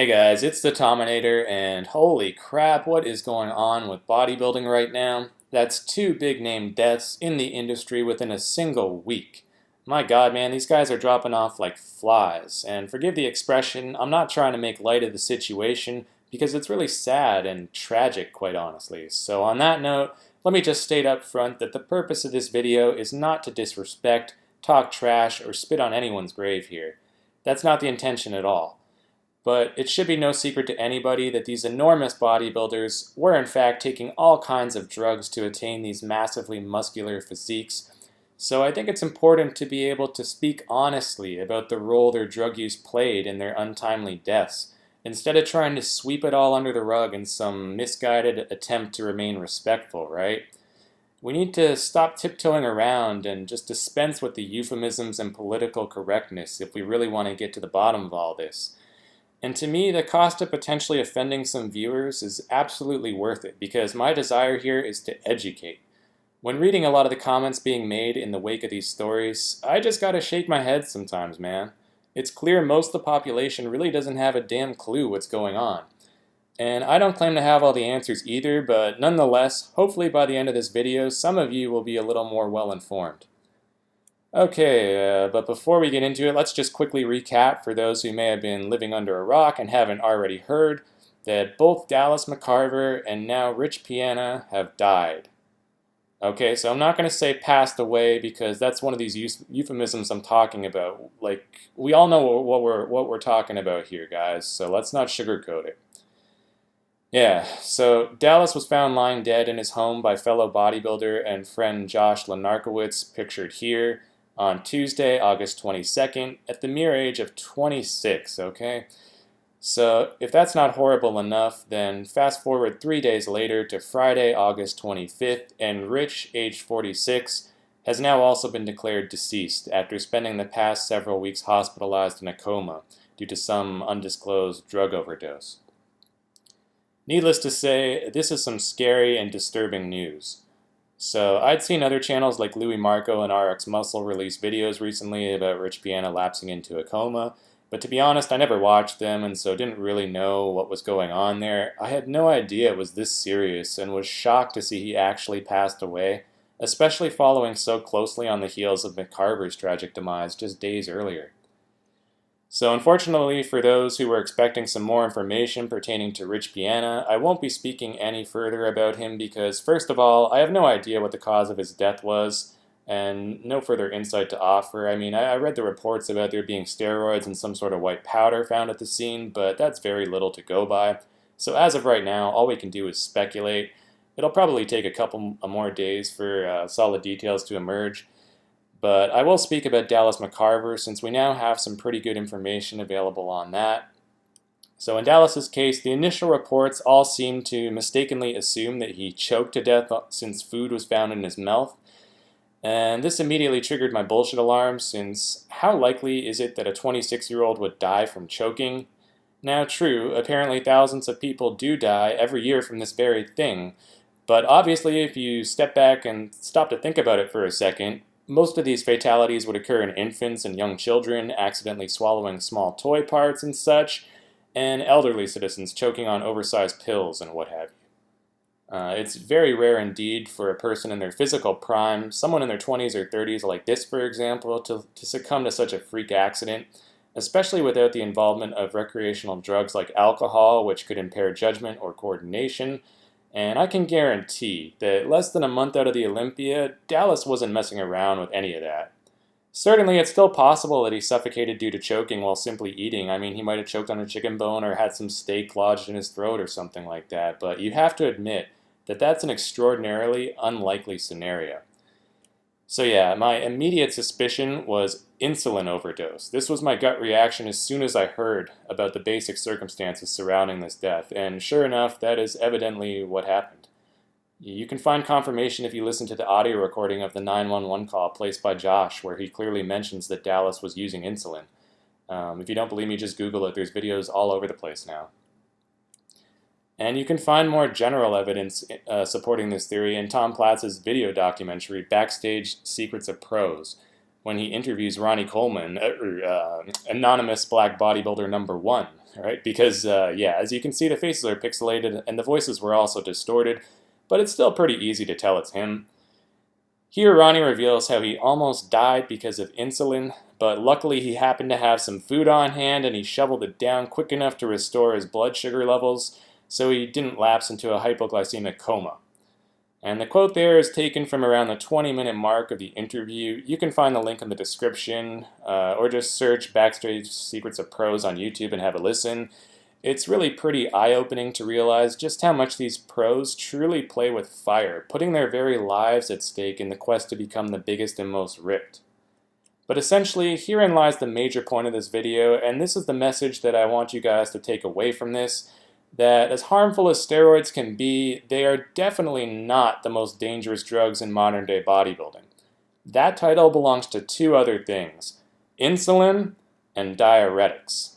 Hey guys, it's the Tominator, and holy crap, what is going on with bodybuilding right now? That's two big name deaths in the industry within a single week. My god, man, these guys are dropping off like flies. And forgive the expression, I'm not trying to make light of the situation because it's really sad and tragic, quite honestly. So on that note, let me just state up front that the purpose of this video is not to disrespect, talk trash, or spit on anyone's grave here. That's not the intention at all. But it should be no secret to anybody that these enormous bodybuilders were in fact taking all kinds of drugs to attain these massively muscular physiques. So I think it's important to be able to speak honestly about the role their drug use played in their untimely deaths, instead of trying to sweep it all under the rug in some misguided attempt to remain respectful, right? We need to stop tiptoeing around and just dispense with the euphemisms and political correctness if we really want to get to the bottom of all this. And to me, the cost of potentially offending some viewers is absolutely worth it, because my desire here is to educate. When reading a lot of the comments being made in the wake of these stories, I just gotta shake my head sometimes, man. It's clear most of the population really doesn't have a damn clue what's going on. And I don't claim to have all the answers either, but nonetheless, hopefully by the end of this video, some of you will be a little more well informed. Okay, but before we get into it, let's just quickly recap for those who may have been living under a rock and haven't already heard that both Dallas McCarver and now Rich Piana have died. Okay, so I'm not going to say passed away because that's one of these euphemisms I'm talking about. Like, we all know what we're talking about here, guys, so let's not sugarcoat it. Yeah, so Dallas was found lying dead in his home by fellow bodybuilder and friend Josh Lenarkowitz, pictured here, on Tuesday, August 22nd, at the mere age of 26, okay? So if that's not horrible enough, then fast forward 3 days later to Friday, August 25th, and Rich, aged 46, has now also been declared deceased after spending the past several weeks hospitalized in a coma due to some undisclosed drug overdose. Needless to say, this is some scary and disturbing news. So I'd seen other channels like Louis Marco and RX Muscle release videos recently about Rich Piana lapsing into a coma, but to be honest, I never watched them and so didn't really know what was going on there. I had no idea it was this serious and was shocked to see he actually passed away, especially following so closely on the heels of McCarver's tragic demise just days earlier. So unfortunately for those who were expecting some more information pertaining to Rich Piana, I won't be speaking any further about him because, first of all, I have no idea what the cause of his death was, and no further insight to offer. I mean, I read the reports about there being steroids and some sort of white powder found at the scene, but that's very little to go by. So as of right now, all we can do is speculate. It'll probably take a couple more days for solid details to emerge. But I will speak about Dallas McCarver since we now have some pretty good information available on that. So in Dallas's case, the initial reports all seem to mistakenly assume that he choked to death since food was found in his mouth. And this immediately triggered my bullshit alarm, since how likely is it that a 26-year-old would die from choking? Now true, apparently thousands of people do die every year from this very thing. But obviously if you step back and stop to think about it for a second, most of these fatalities would occur in infants and young children accidentally swallowing small toy parts and such, and elderly citizens choking on oversized pills and what have you. It's very rare indeed for a person in their physical prime, someone in their 20s or 30s like this for example, to succumb to such a freak accident, especially without the involvement of recreational drugs like alcohol, which could impair judgment or coordination. And I can guarantee that less than a month out of the Olympia, Dallas wasn't messing around with any of that. Certainly, it's still possible that he suffocated due to choking while simply eating. I mean, he might have choked on a chicken bone or had some steak lodged in his throat or something like that, but you have to admit that that's an extraordinarily unlikely scenario. So yeah, my immediate suspicion was insulin overdose. This was my gut reaction as soon as I heard about the basic circumstances surrounding this death, and sure enough, that is evidently what happened. You can find confirmation if you listen to the audio recording of the 911 call placed by Josh, where he clearly mentions that Dallas was using insulin. If you don't believe me, just Google it. There's videos all over the place now. And you can find more general evidence supporting this theory in Tom Platz's video documentary, Backstage Secrets of Pros, when he interviews Ronnie Coleman, anonymous black bodybuilder number 1. right? Because, yeah, as you can see, the faces are pixelated and the voices were also distorted, but it's still pretty easy to tell it's him. Here, Ronnie reveals how he almost died because of insulin, but luckily he happened to have some food on hand and he shoveled it down quick enough to restore his blood sugar levels, so he didn't lapse into a hypoglycemic coma. And the quote there is taken from around the 20-minute mark of the interview. You can find the link in the description, or just search Backstage Secrets of Pros on YouTube and have a listen. It's really pretty eye-opening to realize just how much these pros truly play with fire, putting their very lives at stake in the quest to become the biggest and most ripped. But essentially, herein lies the major point of this video, and this is the message that I want you guys to take away from this, that as harmful as steroids can be, they are definitely not the most dangerous drugs in modern-day bodybuilding. That title belongs to two other things: insulin and diuretics.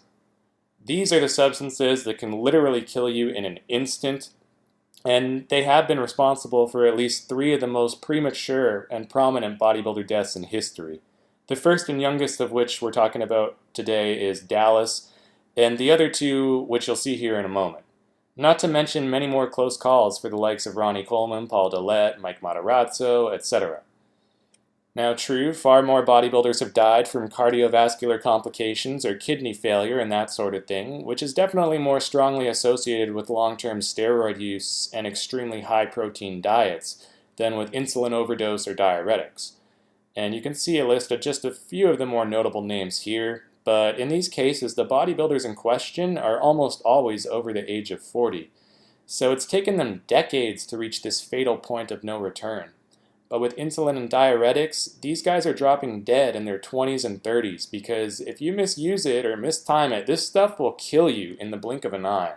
These are the substances that can literally kill you in an instant, and they have been responsible for at least 3 of the most premature and prominent bodybuilder deaths in history. The first and youngest of which we're talking about today is Dallas, and the other 2, which you'll see here in a moment. Not to mention many more close calls for the likes of Ronnie Coleman, Paul Dillette, Mike Matarazzo, etc. Now true, far more bodybuilders have died from cardiovascular complications or kidney failure and that sort of thing, which is definitely more strongly associated with long-term steroid use and extremely high-protein diets than with insulin overdose or diuretics. And you can see a list of just a few of the more notable names here, but in these cases, the bodybuilders in question are almost always over the age of 40. So it's taken them decades to reach this fatal point of no return. But with insulin and diuretics, these guys are dropping dead in their 20s and 30s because if you misuse it or mistime it, this stuff will kill you in the blink of an eye.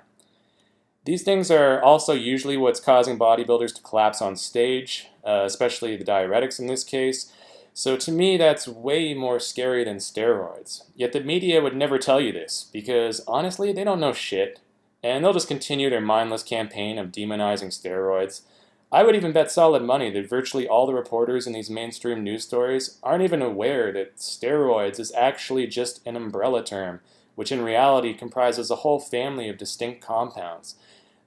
These things are also usually what's causing bodybuilders to collapse on stage, especially the diuretics in this case. So to me, that's way more scary than steroids. Yet the media would never tell you this, because honestly, they don't know shit, and they'll just continue their mindless campaign of demonizing steroids. I would even bet solid money that virtually all the reporters in these mainstream news stories aren't even aware that steroids is actually just an umbrella term, which in reality comprises a whole family of distinct compounds.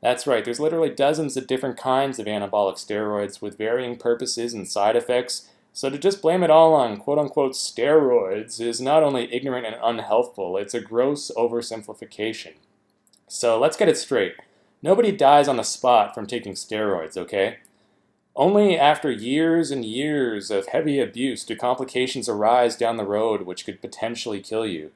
That's right, there's literally dozens of different kinds of anabolic steroids with varying purposes and side effects. So to just blame it all on quote-unquote steroids is not only ignorant and unhelpful, it's a gross oversimplification. So let's get it straight. Nobody dies on the spot from taking steroids, okay? Only after years and years of heavy abuse do complications arise down the road which could potentially kill you.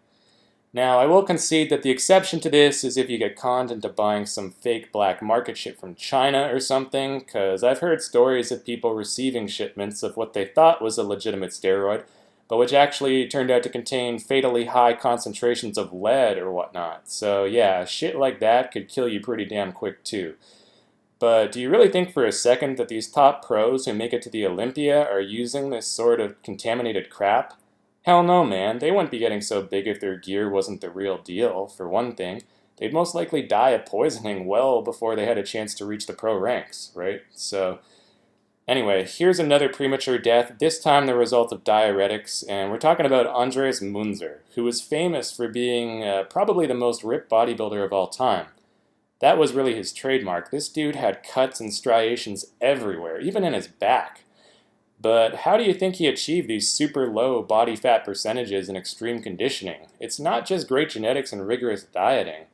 Now, I will concede that the exception to this is if you get conned into buying some fake black market shit from China or something, because I've heard stories of people receiving shipments of what they thought was a legitimate steroid, but which actually turned out to contain fatally high concentrations of lead or whatnot. So yeah, shit like that could kill you pretty damn quick too. But do you really think for a second that these top pros who make it to the Olympia are using this sort of contaminated crap? Hell no, man. They wouldn't be getting so big if their gear wasn't the real deal, for one thing. They'd most likely die of poisoning well before they had a chance to reach the pro ranks, right? So, anyway, here's another premature death, this time the result of diuretics, and we're talking about Andreas Munzer, who was famous for being probably the most ripped bodybuilder of all time. That was really his trademark. This dude had cuts and striations everywhere, even in his back. But how do you think he achieved these super low body fat percentages in extreme conditioning? It's not just great genetics and rigorous dieting.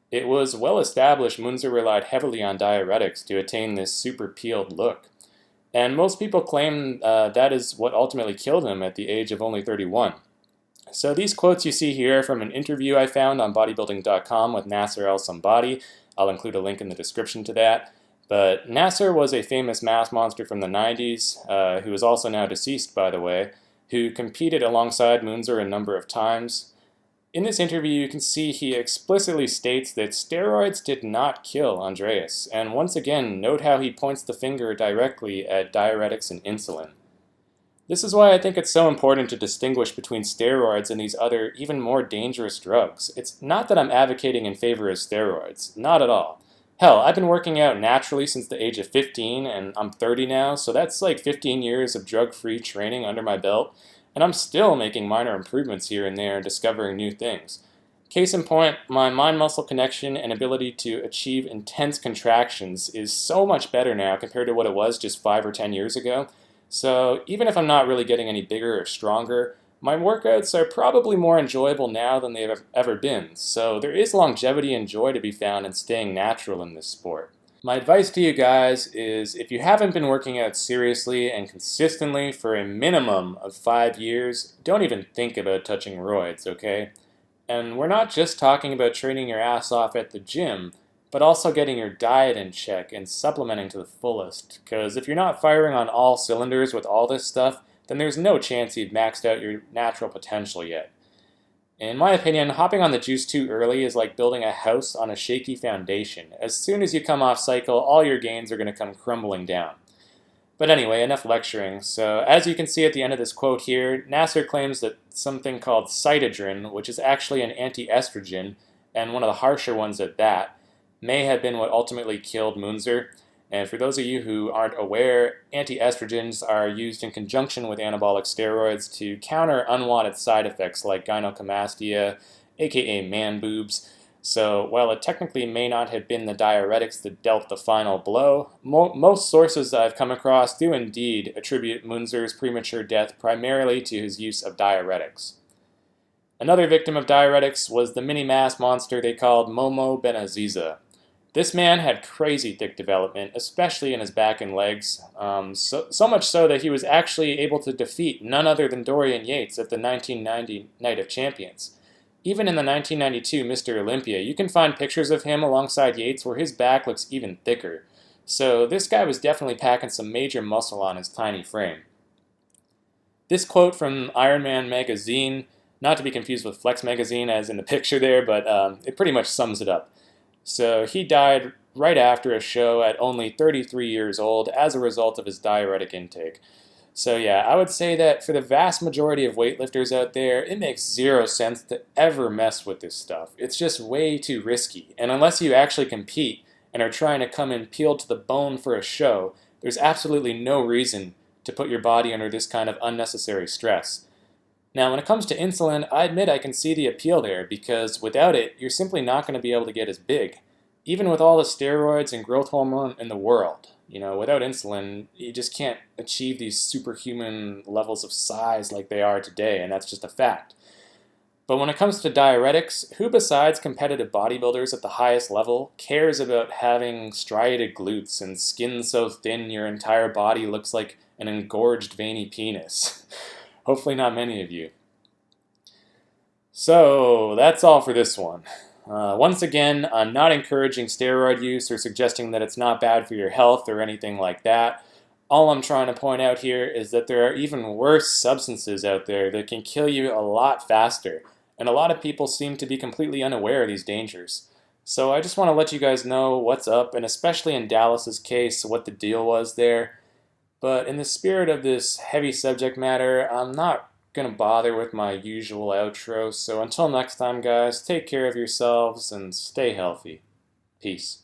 It was well established Munzer relied heavily on diuretics to attain this super peeled look. And most people claim that is what ultimately killed him at the age of only 31. So these quotes you see here are from an interview I found on bodybuilding.com with Nasser El-Somebody. I'll include a link in the description to that. But Nasser was a famous mass monster from the 90s, who is also now deceased, by the way, who competed alongside Munzer a number of times. In this interview, you can see he explicitly states that steroids did not kill Andreas, and once again, note how he points the finger directly at diuretics and insulin. This is why I think it's so important to distinguish between steroids and these other, even more dangerous drugs. It's not that I'm advocating in favor of steroids, not at all. Hell, I've been working out naturally since the age of 15, and I'm 30 now, so that's like 15 years of drug-free training under my belt, and I'm still making minor improvements here and there and discovering new things. Case in point, my mind-muscle connection and ability to achieve intense contractions is so much better now compared to what it was just 5 or 10 years ago. So even if I'm not really getting any bigger or stronger, my workouts are probably more enjoyable now than they've ever been. So there is longevity and joy to be found in staying natural in this sport. My advice to you guys is if you haven't been working out seriously and consistently for a minimum of 5 years, don't even think about touching roids, okay? And we're not just talking about training your ass off at the gym, but also getting your diet in check and supplementing to the fullest. Because if you're not firing on all cylinders with all this stuff, then there's no chance you've maxed out your natural potential yet. In my opinion, hopping on the juice too early is like building a house on a shaky foundation. As soon as you come off cycle, all your gains are going to come crumbling down. But anyway, enough lecturing. So as you can see at the end of this quote here, Nasser claims that something called cytidrin, which is actually an anti-estrogen, and one of the harsher ones at that, may have been what ultimately killed Munzer. And for those of you who aren't aware, anti-estrogens are used in conjunction with anabolic steroids to counter unwanted side effects like gynecomastia, aka man boobs. So while it technically may not have been the diuretics that dealt the final blow, most sources I've come across do indeed attribute Munzer's premature death primarily to his use of diuretics. Another victim of diuretics was the mini-mass monster they called Momo Benaziza. This man had crazy thick development, especially in his back and legs, so much so that he was actually able to defeat none other than Dorian Yates at the 1990 Night of Champions. Even in the 1992 Mr. Olympia, you can find pictures of him alongside Yates where his back looks even thicker. So this guy was definitely packing some major muscle on his tiny frame. This quote from Iron Man magazine, not to be confused with Flex magazine as in the picture there, but it pretty much sums it up. So he died right after a show at only 33 years old as a result of his diuretic intake. So yeah, I would say that for the vast majority of weightlifters out there, it makes zero sense to ever mess with this stuff. It's just way too risky. And unless you actually compete and are trying to come in peeled to the bone for a show, there's absolutely no reason to put your body under this kind of unnecessary stress. Now, when it comes to insulin, I admit I can see the appeal there because without it, you're simply not going to be able to get as big, even with all the steroids and growth hormone in the world. You know, without insulin, you just can't achieve these superhuman levels of size like they are today, and that's just a fact. But when it comes to diuretics, who besides competitive bodybuilders at the highest level cares about having striated glutes and skin so thin your entire body looks like an engorged veiny penis? Hopefully not many of you. So that's all for this one. Once again, I'm not encouraging steroid use or suggesting that it's not bad for your health or anything like that. All I'm trying to point out here is that there are even worse substances out there that can kill you a lot faster, and a lot of people seem to be completely unaware of these dangers. So I just want to let you guys know what's up, and especially in Dallas's case, what the deal was there. But in the spirit of this heavy subject matter, I'm not going to bother with my usual outro. So until next time, guys, take care of yourselves and stay healthy. Peace.